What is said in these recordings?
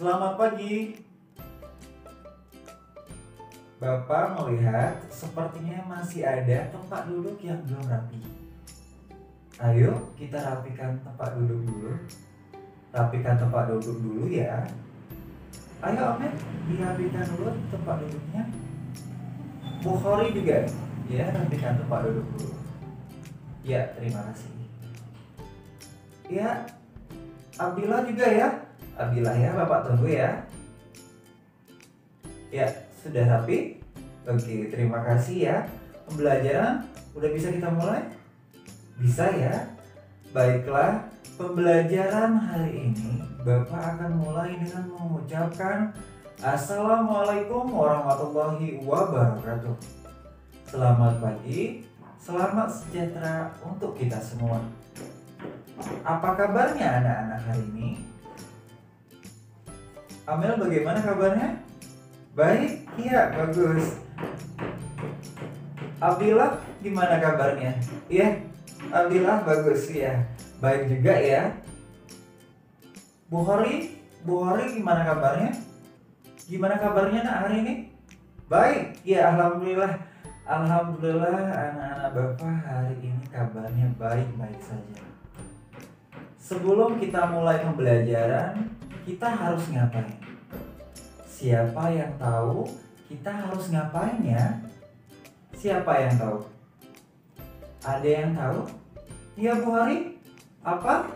Selamat pagi. Bapak melihat sepertinya masih ada tempat duduk yang belum rapi. Ayo kita rapikan tempat duduk dulu. Rapikan tempat duduk dulu ya. Ayo Ahmed, dirapikan dulu tempat duduknya. Bukhari juga ya, rapikan tempat duduk dulu. Ya, terima kasih. Ya, Abdillah juga ya. Abdillah ya, Bapak tunggu ya. Ya, sudah rapi? Oke, terima kasih ya. Pembelajaran udah bisa kita mulai? Bisa ya? Baiklah, pembelajaran hari ini Bapak akan mulai dengan mengucapkan Assalamualaikum warahmatullahi wabarakatuh. Selamat pagi, selamat sejahtera untuk kita semua. Apa kabarnya anak-anak hari ini? Amel, bagaimana kabarnya? Baik, iya, bagus. Abdillah, gimana kabarnya? Iya, Abdillah bagus ya. Baik juga ya. Bukhari gimana kabarnya? Gimana kabarnya nak hari ini? Baik, ya alhamdulillah. Alhamdulillah anak-anak Bapak hari ini kabarnya baik-baik saja. Sebelum kita mulai pembelajaran, kita harus ngapain? Siapa yang tahu kita harus ngapain ya? Siapa yang tahu? Ada yang tahu? Ya Bu Hari? Apa?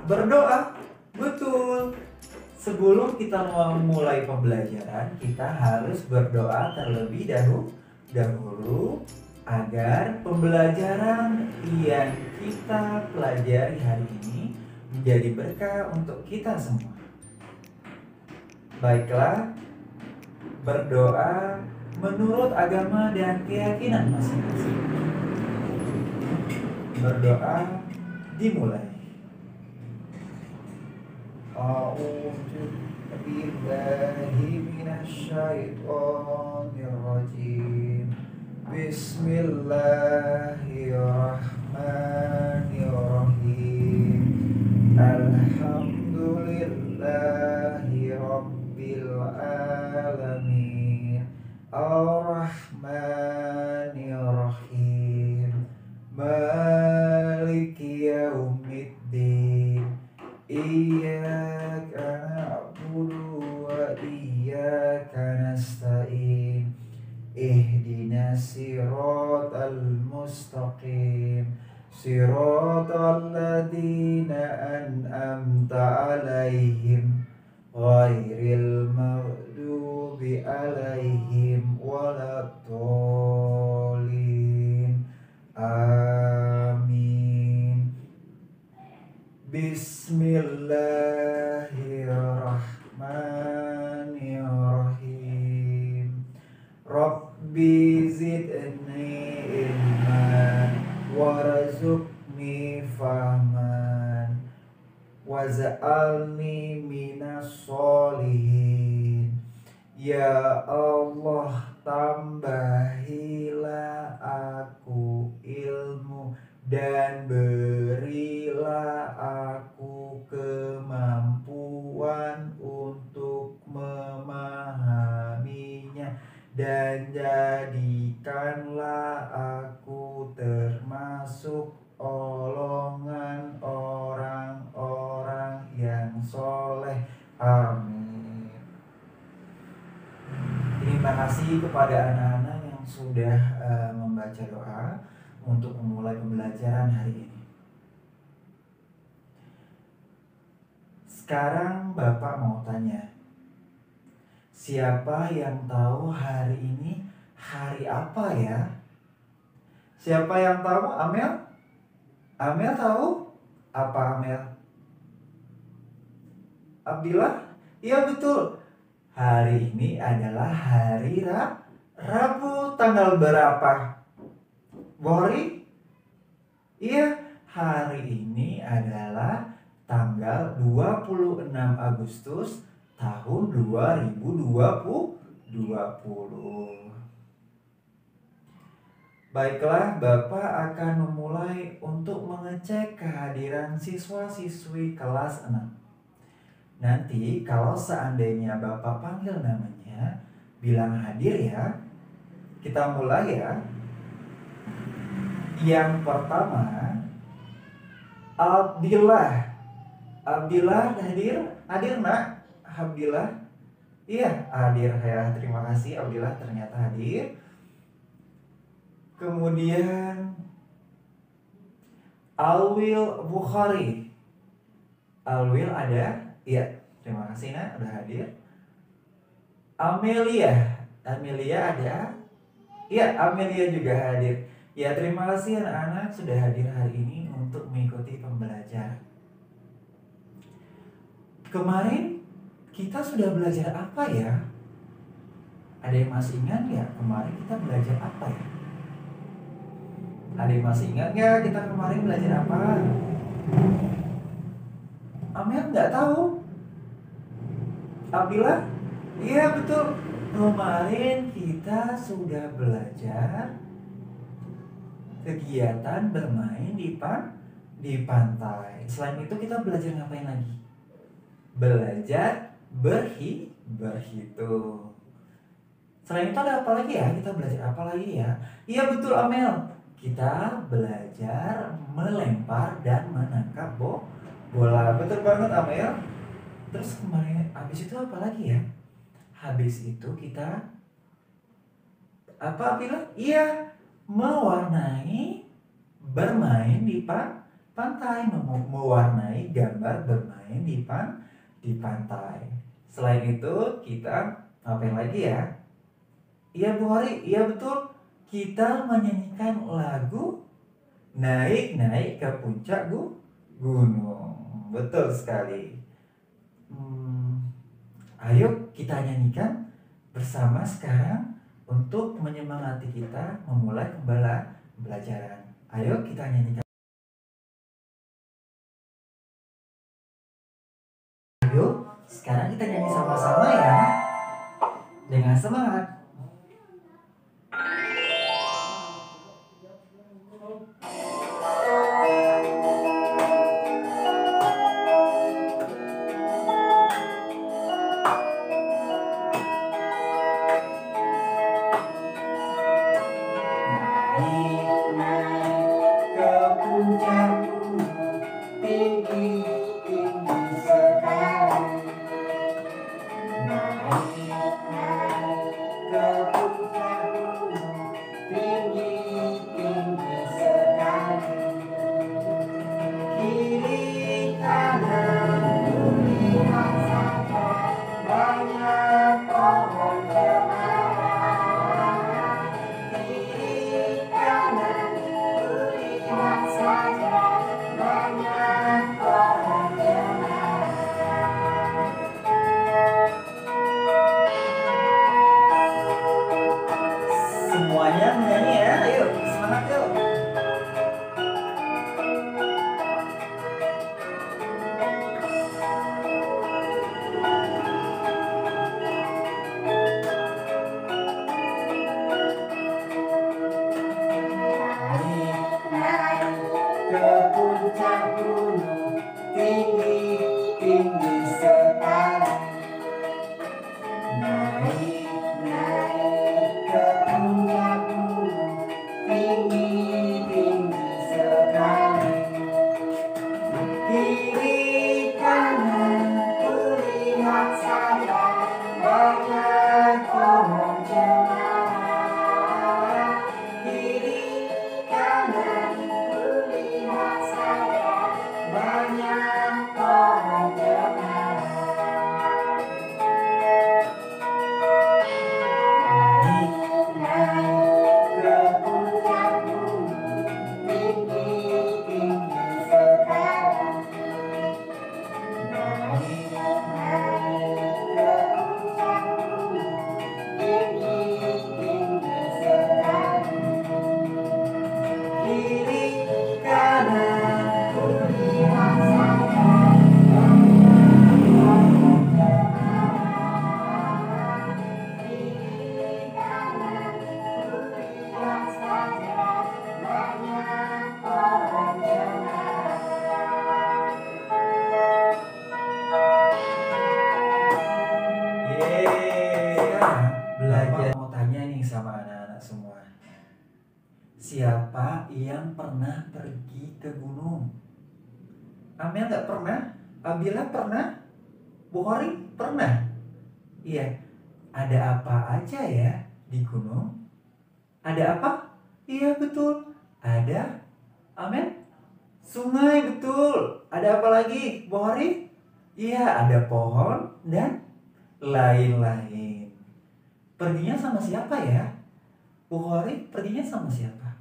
Berdoa. Betul. Sebelum kita memulai pembelajaran, kita harus berdoa terlebih dahulu agar pembelajaran yang kita pelajari hari ini menjadi berkah untuk kita semua. Baiklah, berdoa menurut agama dan keyakinan masing-masing. Berdoa dimulai. A'udzu billahi minasyaitonir rajim. Bismillahirrahmanirrahim. Alhamdulillahi rabbil alamin. Ar-Rahmanir-Rahim. Maliki yaumiddin. Iyyaka na'budu wa iyyaka nasta'in. Ihdinas siratal mustaqim. Siratal ladzina an'amta 'alaihim ghairil maghdubi 'alaihim waladdallin. Amin. Bismillahirrahmanirrahim. Rabbi zidni ilman warzuqni fahman waj'alni minas sholihin. Ya Allah, tambahilah aku ilmu dan berilah aku kemampuan untuk memahaminya, dan jadikanlah aku termasuk golongan orang-orang yang soleh. Amin. Terima kasih kepada anak-anak yang sudah membaca doa untuk memulai pembelajaran hari ini. Sekarang Bapak mau tanya, siapa yang tahu hari ini hari apa ya? Siapa yang tahu? Amel? Amel tahu? Apa Amel? Abdillah? Iya betul. Hari ini adalah hari Rabu. Tanggal berapa? Bukhari? Iya, hari ini adalah tanggal 26 Agustus tahun 2020. Baiklah, Bapak akan memulai untuk mengecek kehadiran siswa-siswi kelas 6. Nanti kalau seandainya Bapak panggil namanya, bilang hadir ya. Kita mulai ya. Yang pertama, Abdillah. Abdillah hadir? Hadir nak? Abdillah? Iya, hadir ya. Terima kasih Abdillah ternyata hadir. Kemudian Alwil Bukhari. Alwil ada? Iya, terima kasih nak udah hadir. Amelia. Amelia ada? Iya, Amelia juga hadir. Ya, terima kasih anak-anak sudah hadir hari ini untuk mengikuti pembelajaran. Kemarin kita sudah belajar apa ya? Ada yang masih ingat ya kemarin kita belajar apa ya? Ada yang masih ingat nggak kita kemarin belajar apa? Amel nggak tahu? Abdillah? Iya betul. Kemarin kita sudah belajar kegiatan bermain di pantai. Selain itu kita belajar ngapain lagi? Belajar berhitung. Selain itu ada apa lagi ya? Kita belajar apa lagi ya? Iya betul Amel. Kita belajar melempar dan menangkap bola. Betul banget Amel. Terus kemarin habis itu apa lagi ya? Habis itu kita apa bilang? Iya, mewarnai bermain di pantai, mewarnai gambar bermain di pantai. Selain itu kita ngapain lagi ya? Iya Bu Hari, iya betul. Kita menyanyikan lagu naik-naik ke puncak gunung. Betul sekali. Ayo kita nyanyikan bersama sekarang untuk menyemangati kita memulai pembelajaran. Ayo kita nyanyikan. Ayo sekarang kita nyanyi sama-sama ya. Dengan semangat. Semuanya menyanyi ya, ayo semangat yuk. Sekarang belajar mau tanya nih sama anak-anak semua. Siapa yang pernah pergi ke gunung? Amel nggak pernah? Abila pernah? Bukhari pernah? Iya. Ada apa aja ya di gunung? Ada apa? Iya betul. Ada Amel? Sungai betul. Ada apa lagi? Bukhari? Iya, ada pohon dan lain-lain. Perginya sama siapa ya? Bukhari perginya sama siapa?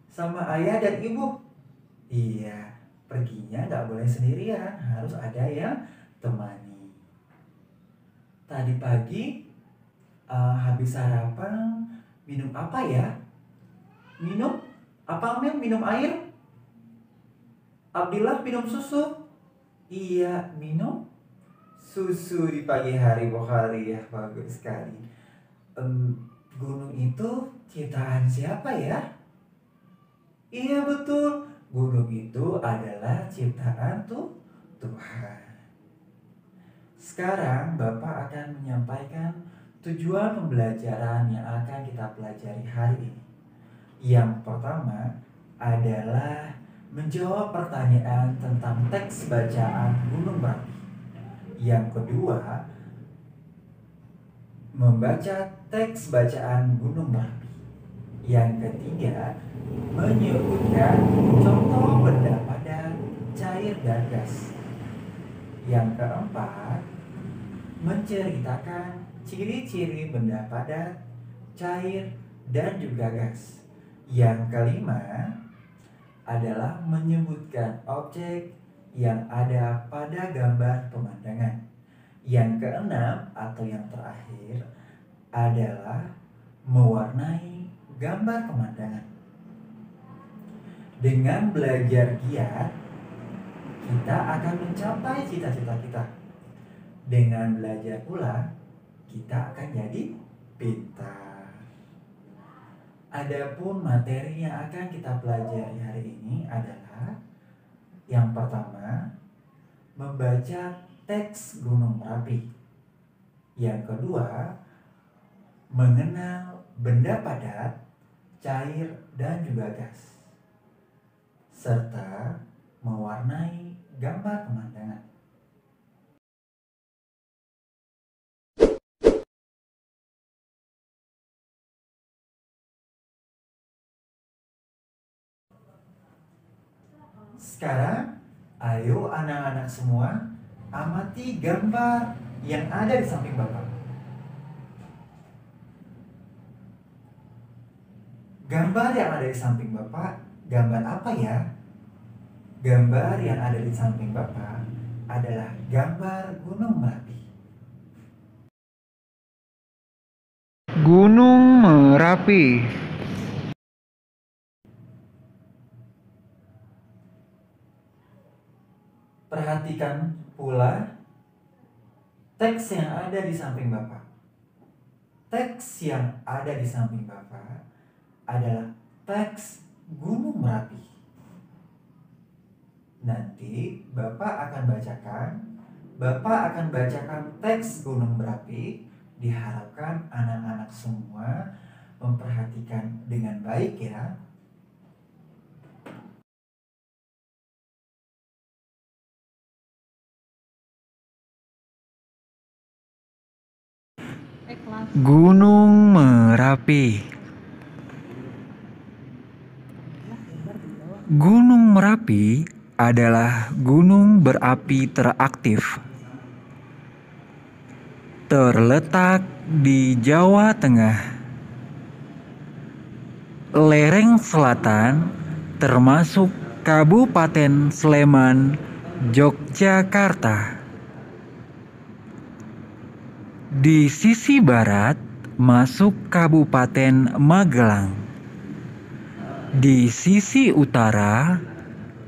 Sama ayah dan ibu. Iya, perginya nggak boleh sendirian, harus ada yang temani. Tadi pagi habis sarapan minum apa ya? Minum apa Amel? Minum air? Abdillah minum susu? Iya, minum susu di pagi hari. Bukhari ya, bagus sekali. Gunung itu ciptaan siapa ya? Iya betul, gunung itu adalah ciptaan Tuhan. Sekarang Bapak akan menyampaikan tujuan pembelajaran yang akan kita pelajari hari ini. Yang pertama adalah menjawab pertanyaan tentang teks bacaan Gunung Merapi. Yang kedua, membaca teks bacaan Gunung Merapi. Yang ketiga, menyebutkan contoh benda padat, cair, dan gas. Yang keempat, menceritakan ciri-ciri benda padat, cair, dan juga gas. Yang kelima adalah menyebutkan objek yang ada pada gambar pemandangan. Yang keenam atau yang terakhir adalah mewarnai gambar pemandangan. Dengan belajar giat, kita akan mencapai cita-cita kita. Dengan belajar pula, kita akan jadi pintar. Adapun materi yang akan kita pelajari hari ini adalah yang pertama, membaca teks Gunung Merapi. Yang kedua, mengenal benda padat, cair, dan juga gas, serta mewarnai gambar pemandangan. Sekarang, ayo anak-anak semua amati gambar yang ada di samping Bapak. Gambar yang ada di samping Bapak, gambar apa ya? Gambar yang ada di samping Bapak adalah gambar Gunung Merapi. Gunung Merapi. Perhatikan pula teks yang ada di samping Bapak. Teks yang ada di samping Bapak adalah teks Gunung Merapi. Nanti Bapak akan bacakan teks Gunung Merapi. Diharapkan anak-anak semua memperhatikan dengan baik ya. Gunung Merapi. Gunung Merapi adalah gunung berapi teraktif. Terletak di Jawa Tengah. Lereng selatan termasuk Kabupaten Sleman, Yogyakarta. Di sisi barat masuk Kabupaten Magelang. Di sisi utara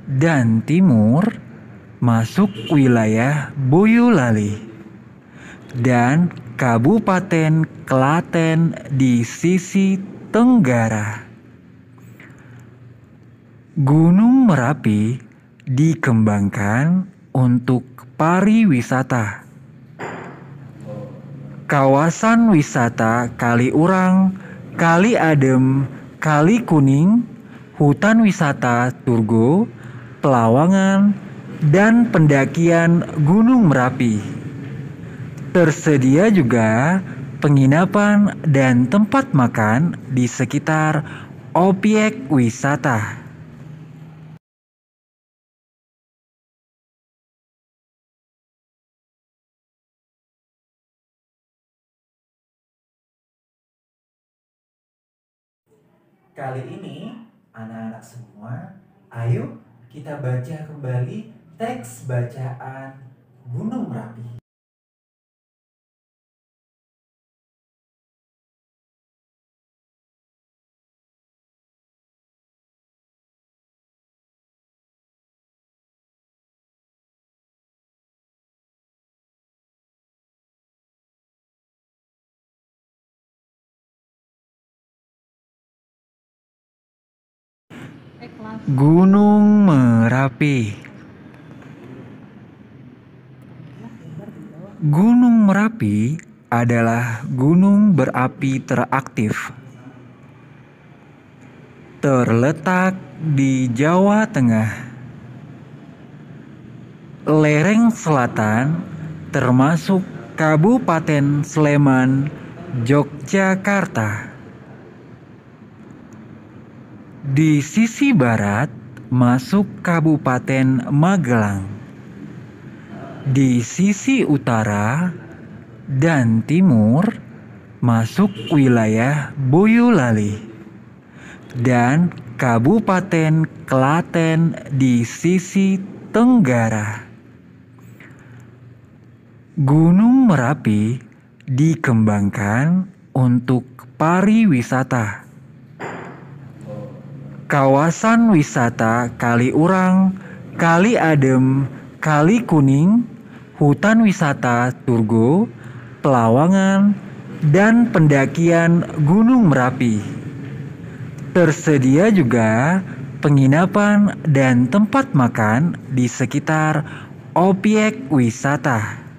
dan timur masuk wilayah Boyolali dan Kabupaten Klaten di sisi tenggara. Gunung Merapi dikembangkan untuk pariwisata. kawasan wisata Kaliurang, Kali Adem, Kali Kuning, hutan wisata Turgo, Pelawangan, dan pendakian Gunung Merapi. Tersedia juga penginapan dan tempat makan di sekitar objek wisata. Kali ini, anak-anak semua, ayo kita baca kembali teks bacaan Gunung Merapi. Gunung Merapi. Gunung Merapi adalah gunung berapi teraktif. Terletak di Jawa Tengah. Lereng selatan termasuk Kabupaten Sleman, Yogyakarta. Di sisi barat masuk Kabupaten Magelang. Di sisi utara dan timur masuk wilayah Boyolali dan Kabupaten Klaten di sisi tenggara. Gunung Merapi dikembangkan untuk pariwisata. Kawasan wisata Kaliurang, Kali Adem, Kali Kuning, hutan wisata Turgo, Pelawangan, dan pendakian Gunung Merapi. Tersedia juga penginapan dan tempat makan di sekitar objek wisata.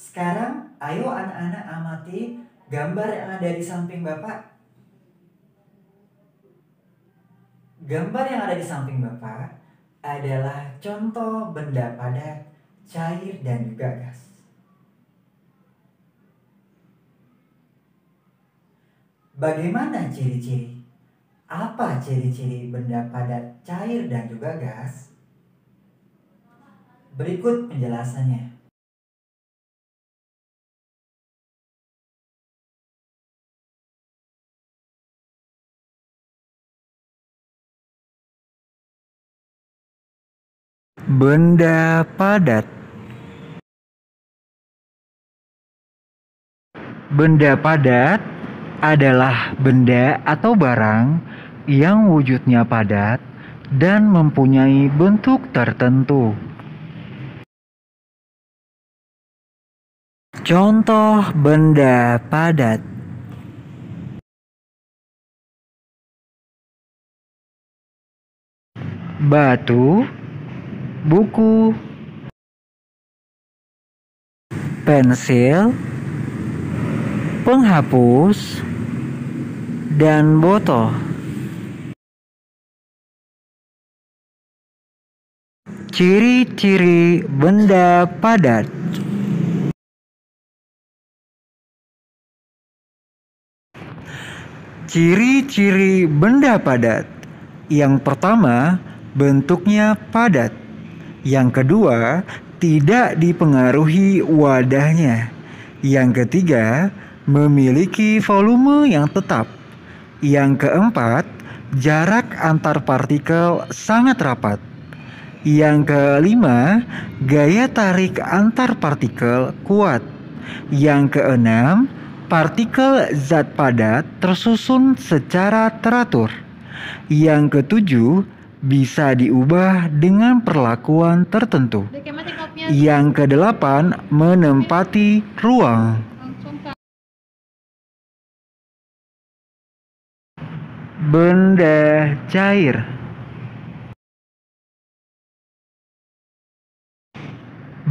Sekarang, ayo anak-anak amati gambar yang ada di samping Bapak. Gambar yang ada di samping Bapak adalah contoh benda padat, cair, dan juga gas. Bagaimana ciri-ciri? Apa ciri-ciri benda padat, cair, dan juga gas? Berikut penjelasannya. Benda padat. Benda padat adalah benda atau barang yang wujudnya padat dan mempunyai bentuk tertentu. Contoh benda padat: batu, buku, pensil, penghapus, dan botol. Ciri-ciri benda padat. Ciri-ciri benda padat. Yang pertama, bentuknya padat. Yang kedua, tidak dipengaruhi wadahnya. Yang ketiga, memiliki volume yang tetap. Yang keempat, jarak antar partikel sangat rapat. Yang kelima, gaya tarik antar partikel kuat. Yang keenam, partikel zat padat tersusun secara teratur. Yang ketujuh, bisa diubah dengan perlakuan tertentu. Yang kedelapan, menempati ruang. Benda cair.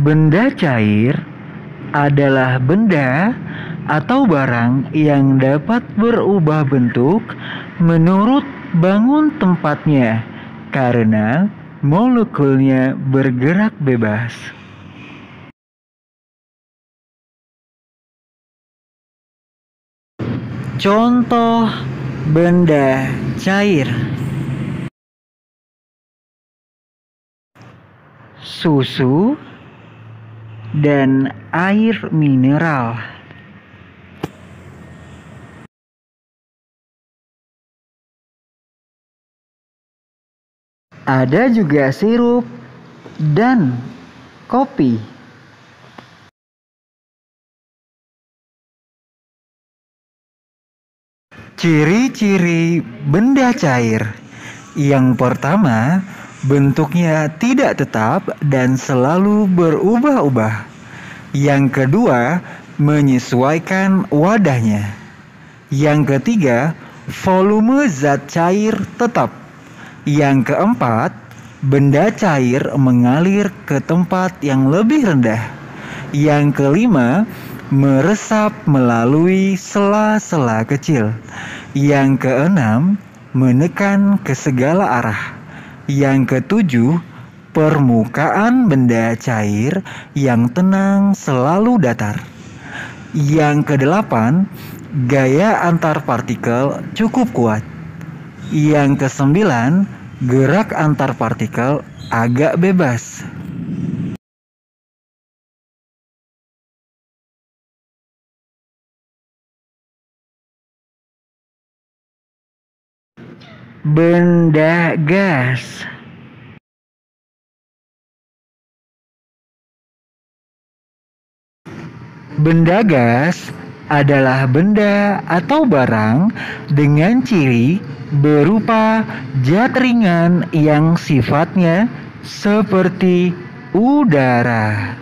Benda cair adalah benda atau barang yang dapat berubah bentuk menurut bangun tempatnya karena molekulnya bergerak bebas. Contoh benda cair: susu dan air mineral. Ada juga sirup dan kopi. Ciri-ciri benda cair. Yang pertama, bentuknya tidak tetap dan selalu berubah-ubah. Yang kedua, menyesuaikan wadahnya. Yang ketiga, volume zat cair tetap. Yang keempat, benda cair mengalir ke tempat yang lebih rendah. Yang kelima, meresap melalui sela-sela kecil. Yang keenam, menekan ke segala arah. Yang ketujuh, permukaan benda cair yang tenang selalu datar. Yang kedelapan, gaya antar partikel cukup kuat. Yang kesembilan, gerak antar partikel agak bebas. Benda gas. Benda gas adalah benda atau barang dengan ciri berupa zat ringan yang sifatnya seperti udara.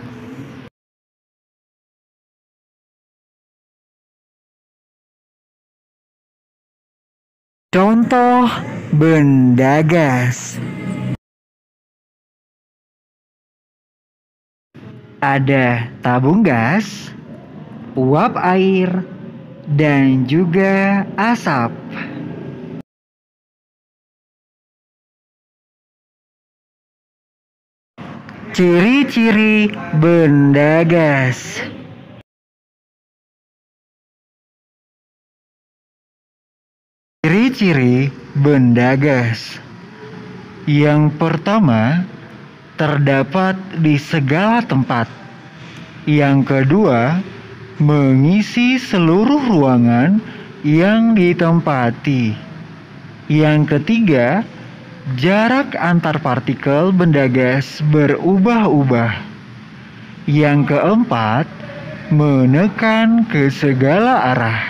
Contoh benda gas: ada tabung gas, uap air, dan juga asap. Ciri-ciri benda gas. Ciri-ciri benda gas. Yang pertama, terdapat di segala tempat. Yang kedua, mengisi seluruh ruangan yang ditempati. Yang ketiga, jarak antar partikel benda gas berubah-ubah. Yang keempat, menekan ke segala arah.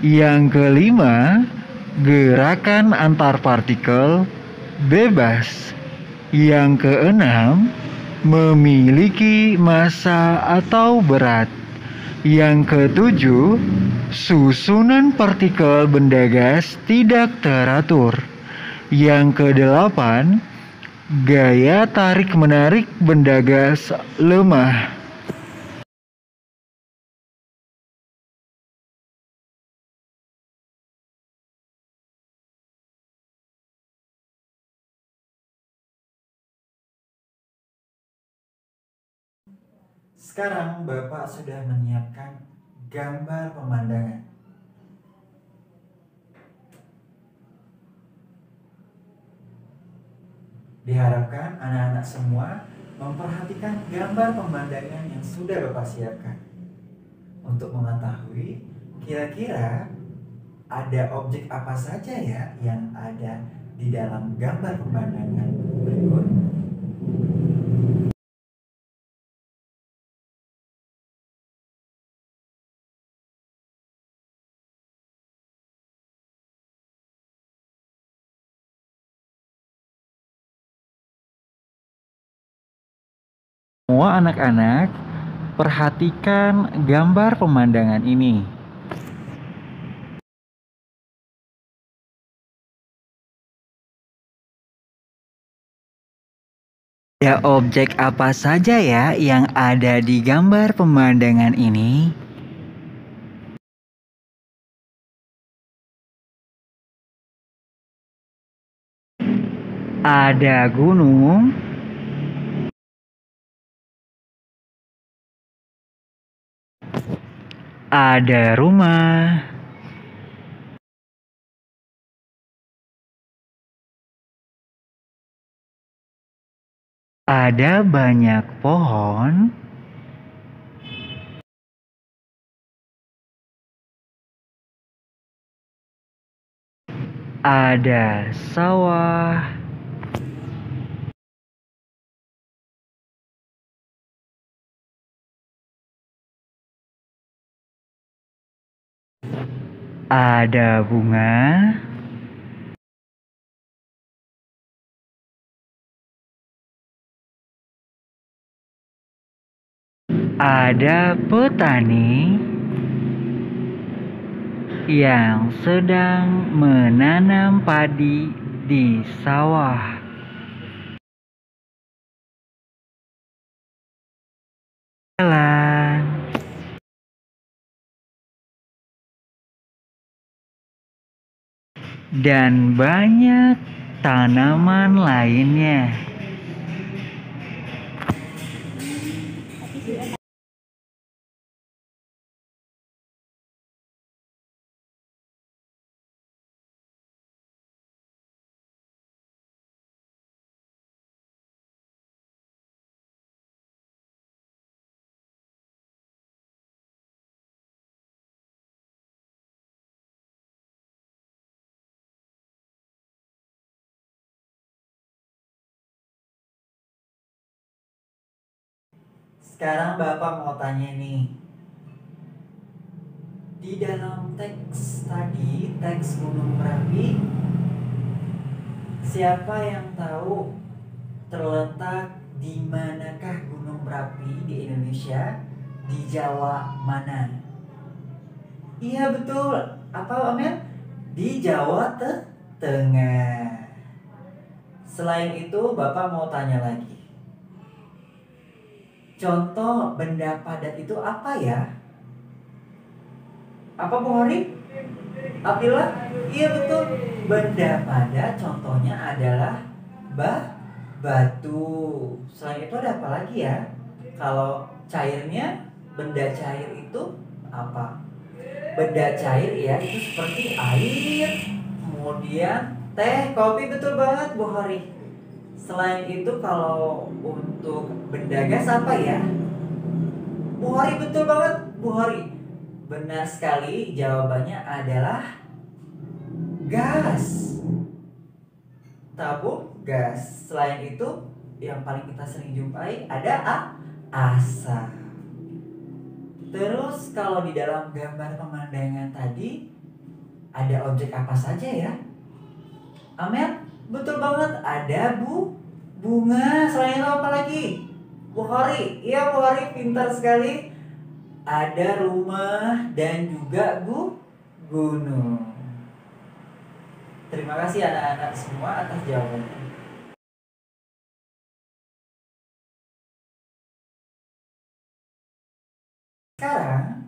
Yang kelima, gerakan antar partikel bebas. Yang keenam, memiliki massa atau berat. Yang ketujuh, susunan partikel benda gas tidak teratur. Yang kedelapan, gaya tarik-menarik benda gas lemah. Sekarang Bapak sudah menyiapkan gambar pemandangan. Diharapkan anak-anak semua memperhatikan gambar pemandangan yang sudah Bapak siapkan untuk mengetahui kira-kira ada objek apa saja ya yang ada di dalam gambar pemandangan berikut. Semua anak-anak, perhatikan gambar pemandangan ini. Ada objek apa saja ya yang ada di gambar pemandangan ini? Ada gunung, ada rumah, ada banyak pohon, ada sawah, ada bunga, ada petani yang sedang menanam padi di sawah. Jalan. Dan banyak tanaman lainnya. Sekarang Bapak mau tanya nih, di dalam teks tadi, teks Gunung Merapi, siapa yang tahu terletak di manakah Gunung Merapi di Indonesia? Di Jawa mana? Iya betul. Apa Amel? Di Jawa Tengah. Selain itu, Bapak mau tanya lagi. Contoh benda padat itu apa ya? Apa Bu Hori? Abdillah? Iya betul. Benda padat contohnya adalah batu. Selain itu ada apa lagi ya? Kalau cairnya, benda cair itu apa? Benda cair ya itu seperti air, kemudian teh, kopi, betul banget Bu Hori. Selain itu kalau untuk benda gas apa ya? Bu Hori betul banget Bu Hori. Benar sekali, jawabannya adalah gas. Tabung gas. Selain itu yang paling kita sering jumpai ada asap. Terus kalau di dalam gambar pemandangan tadi ada objek apa saja ya? Amel, betul banget, ada bunga. Selain itu apa lagi? Bu Hori, iya Bu Hori pintar sekali. Ada rumah dan juga gunung. Terima kasih anak-anak semua atas jawabannya. Sekarang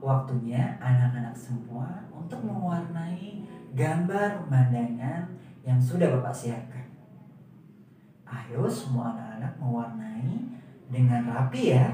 waktunya anak-anak semua untuk mewarnai gambar pemandangan yang sudah Bapak siapkan. Ayo semua anak-anak mewarnai dengan rapi ya.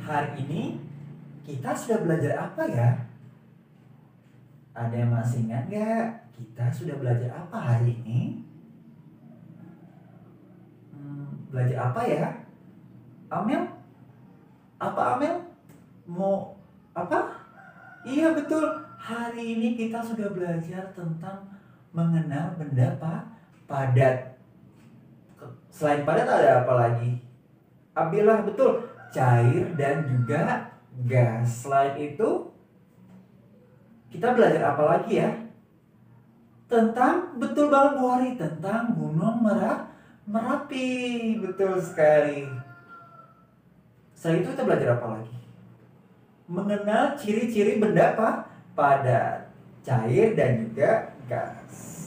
hari ini kita sudah belajar apa ya? Ada yang masih ingat nggak? Kita sudah belajar apa hari ini? Belajar apa ya? Amel? Apa Amel? Mau apa? Iya betul. Hari ini kita sudah belajar tentang mengenal benda padat. Selain padat ada apa lagi? Abilah betul. Cair dan juga gas. Selain itu kita belajar apa lagi ya? Tentang, betul banget Bu Hari, tentang Gunung Merapi. Betul sekali. Setelah itu kita belajar apa lagi? Mengenal ciri-ciri benda padat, cair dan juga gas.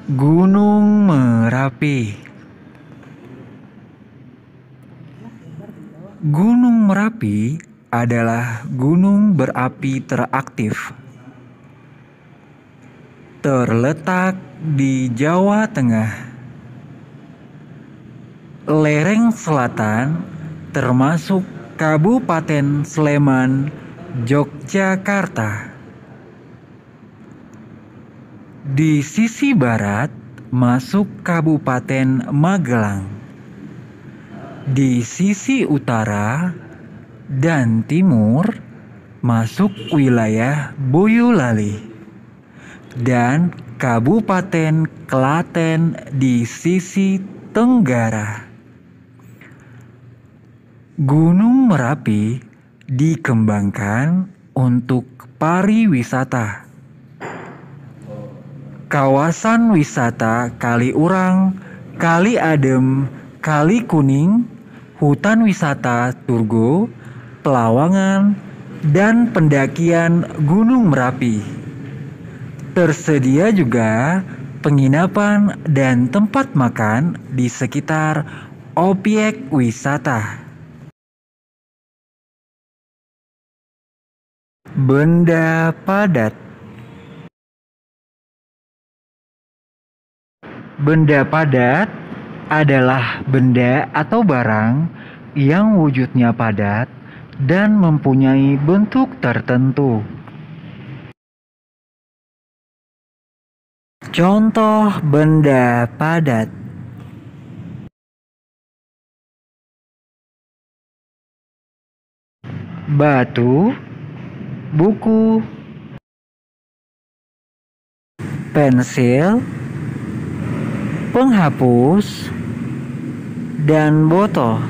Gunung Merapi. Gunung Merapi adalah gunung berapi teraktif. Terletak di Jawa Tengah. Lereng selatan termasuk Kabupaten Sleman, Yogyakarta. Di sisi barat masuk Kabupaten Magelang. Di sisi utara dan timur masuk wilayah Boyolali. Dan Kabupaten Klaten di sisi tenggara. Gunung Merapi dikembangkan untuk pariwisata. Kawasan wisata Kaliurang, Kali Adem, Kali Kuning, hutan wisata Turgo, Pelawangan, dan pendakian Gunung Merapi. Tersedia juga penginapan dan tempat makan di sekitar objek wisata. Benda padat. Benda padat adalah benda atau barang yang wujudnya padat dan mempunyai bentuk tertentu. Contoh benda padat: batu, buku, pensil, penghapus, dan botol.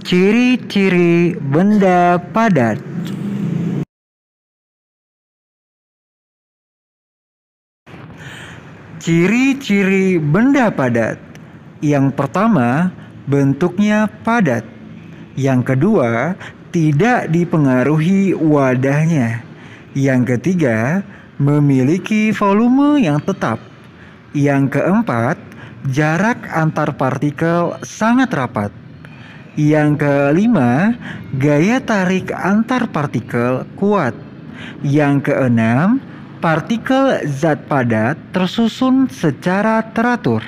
Ciri-ciri benda padat. Ciri-ciri benda padat. Yang pertama, bentuknya padat. Yang kedua, tidak dipengaruhi wadahnya. Yang ketiga, memiliki volume yang tetap. Yang keempat, jarak antar partikel sangat rapat. Yang kelima, gaya tarik antar partikel kuat. Yang keenam, partikel zat padat tersusun secara teratur.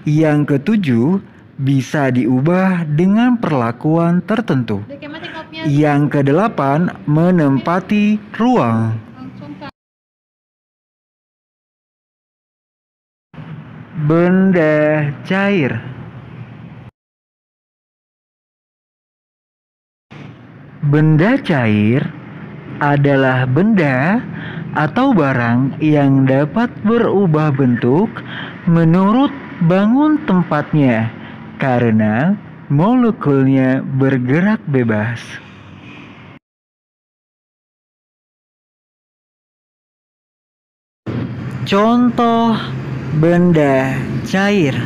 Yang ketujuh, bisa diubah dengan perlakuan tertentu. Yang kedelapan, menempati ruang. Benda cair. Benda cair adalah benda atau barang yang dapat berubah bentuk menurut bangun tempatnya karena molekulnya bergerak bebas. Contoh benda cair: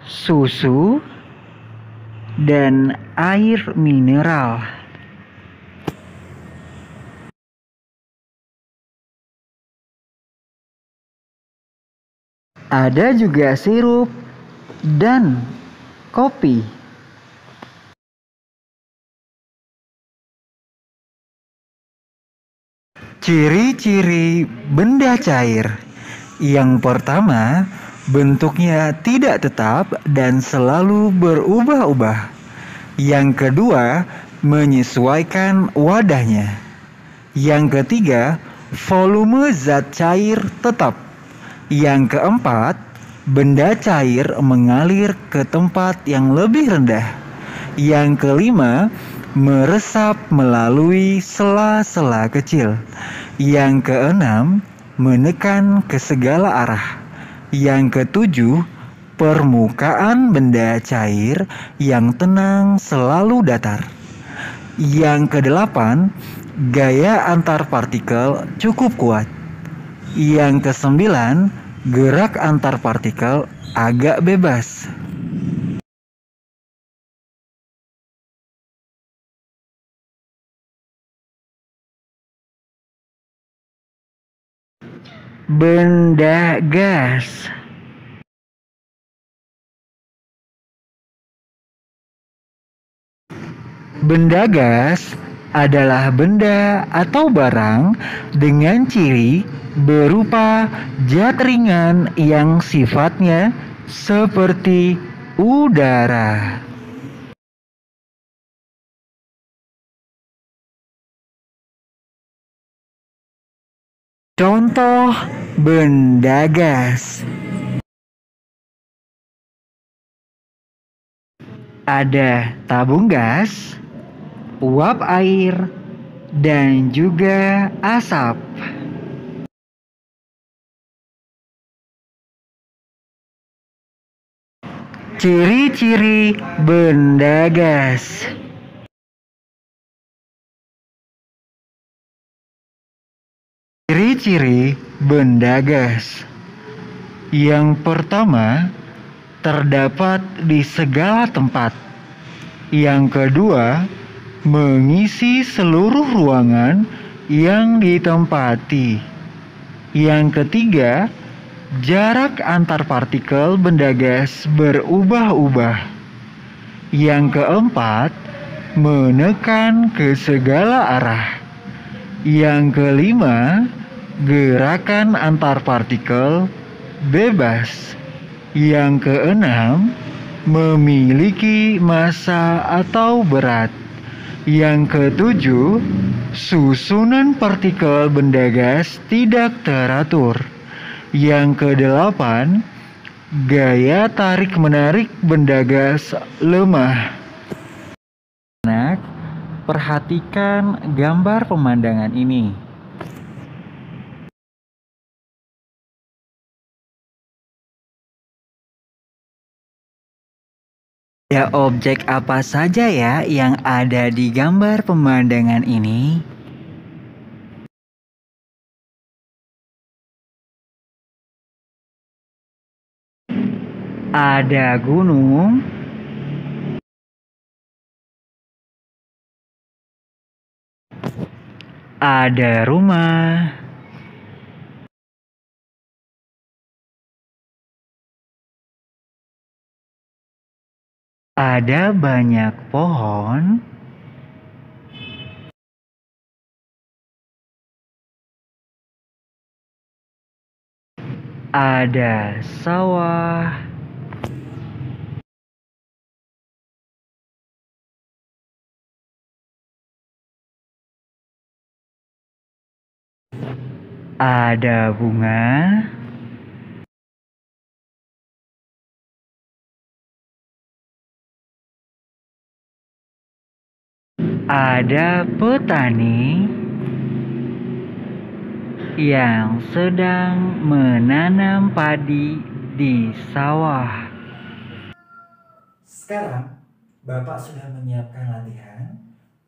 susu dan air mineral. Ada juga sirup dan kopi. Ciri-ciri benda cair. Yang pertama, bentuknya tidak tetap dan selalu berubah-ubah. Yang kedua, menyesuaikan wadahnya. Yang ketiga, volume zat cair tetap. Yang keempat, benda cair mengalir ke tempat yang lebih rendah. Yang kelima, meresap melalui sela-sela kecil. Yang keenam, menekan ke segala arah. Yang ketujuh, permukaan benda cair yang tenang selalu datar. Yang kedelapan, gaya antar partikel cukup kuat. Yang kesembilan, gerak antar partikel agak bebas. Benda gas. Benda gas adalah benda atau barang dengan ciri berupa zat ringan yang sifatnya seperti udara. Contoh benda gas. Ada tabung gas, uap air, dan juga asap. Ciri-ciri benda gas. Ciri-ciri benda gas. Yang pertama, terdapat di segala tempat. Yang kedua, mengisi seluruh ruangan yang ditempati. Yang ketiga, jarak antar partikel benda gas berubah-ubah. Yang keempat, menekan ke segala arah. Yang kelima, gerakan antar partikel bebas. Yang keenam, memiliki massa atau berat. Yang ketujuh, susunan partikel benda gas tidak teratur. Yang kedelapan, gaya tarik-menarik benda gas lemah. Anak, perhatikan gambar pemandangan ini. Ya, objek apa saja ya yang ada di gambar pemandangan ini? Ada gunung, ada rumah, ada banyak pohon, ada sawah, ada bunga, ada petani yang sedang menanam padi di sawah. Sekarang Bapak sudah menyiapkan latihan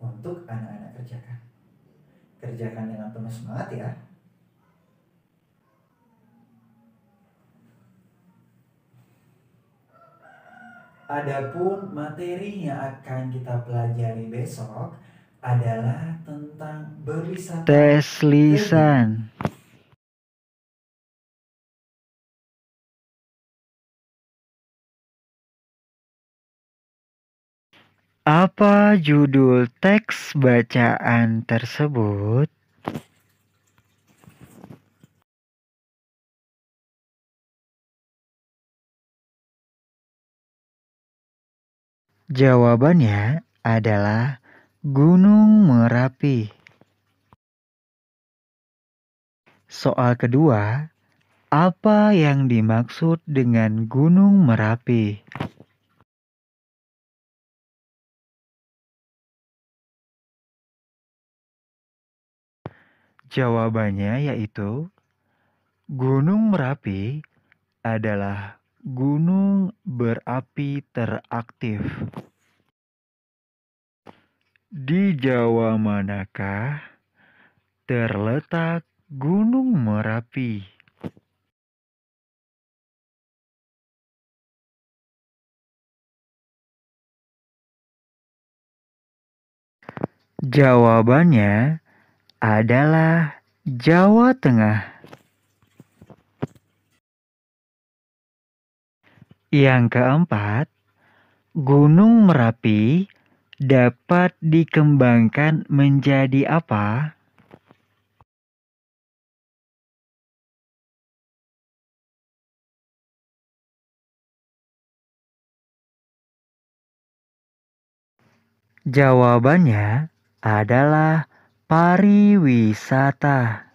untuk anak-anak kerjakan. Kerjakan dengan penuh semangat ya. Adapun materi yang akan kita pelajari besok adalah tentang berwisata. Tes lisan. Apa judul teks bacaan tersebut? Jawabannya adalah Gunung Merapi. Soal kedua, apa yang dimaksud dengan Gunung Merapi? Jawabannya yaitu Gunung Merapi adalah gunung berapi teraktif. Di Jawa manakah terletak Gunung Merapi? Jawabannya adalah Jawa Tengah. Yang keempat, Gunung Merapi dapat dikembangkan menjadi apa? Jawabannya adalah pariwisata.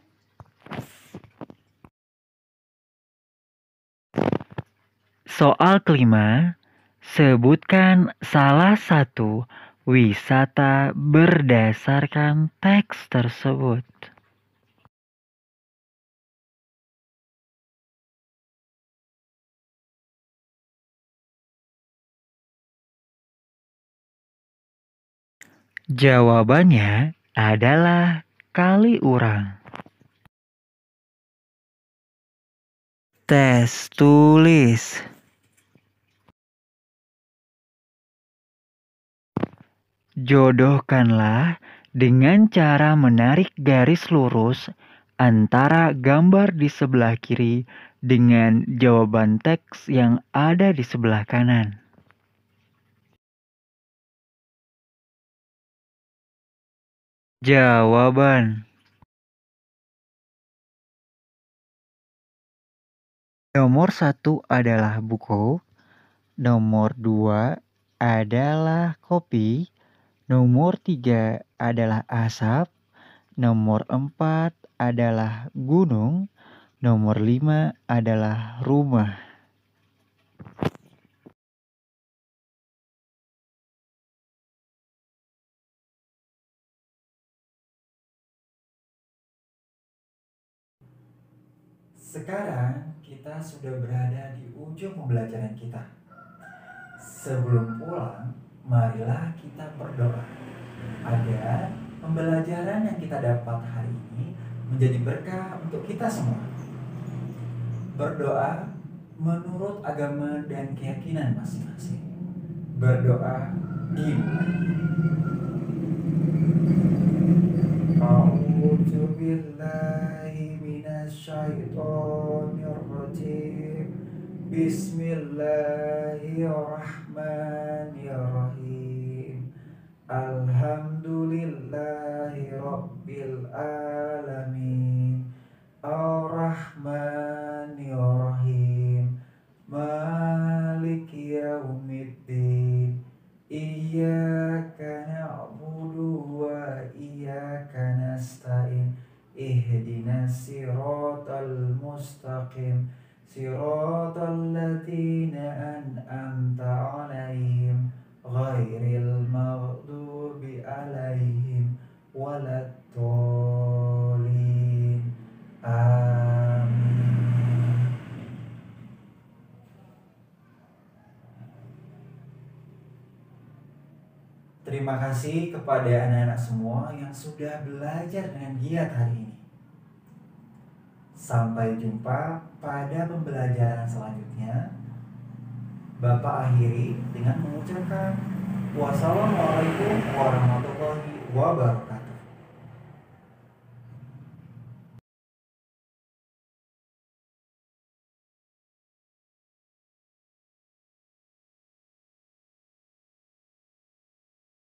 Soal kelima, sebutkan salah satu wisata berdasarkan teks tersebut. Jawabannya adalah Kaliurang. Tes tulis. Jodohkanlah dengan cara menarik garis lurus antara gambar di sebelah kiri dengan jawaban teks yang ada di sebelah kanan. Jawaban. Nomor 1 adalah buku, nomor 2 adalah kopi, nomor 3 adalah asap, nomor 4 adalah gunung, nomor 5 adalah rumah. Sekarang kita sudah berada di ujung pembelajaran kita. Sebelum pulang, marilah kita berdoa agar pembelajaran yang kita dapat hari ini menjadi berkah untuk kita semua. Berdoa menurut agama dan keyakinan masing-masing. Berdoa dimulai. A'udzu billahi minasyaitonir rajim. Bismillahirrahmanirrahim. Alhamdulillahi rabbil alamin. Ar-Rahmanir-Rahim. Maliki yaumiddin. Iyyaka na'budu wa iyyaka nasta'in. Ihdinas siratal mustaqim. Siratal ladzina an'amta 'alaihim ghairil maghdubi 'alaihim waladdallin. Amin. Terima kasih kepada anak-anak semua yang sudah belajar dengan giat hari ini. Sampai jumpa pada pembelajaran selanjutnya. Bapak akhiri dengan mengucapkan wassalamualaikum warahmatullahi wabarakatuh.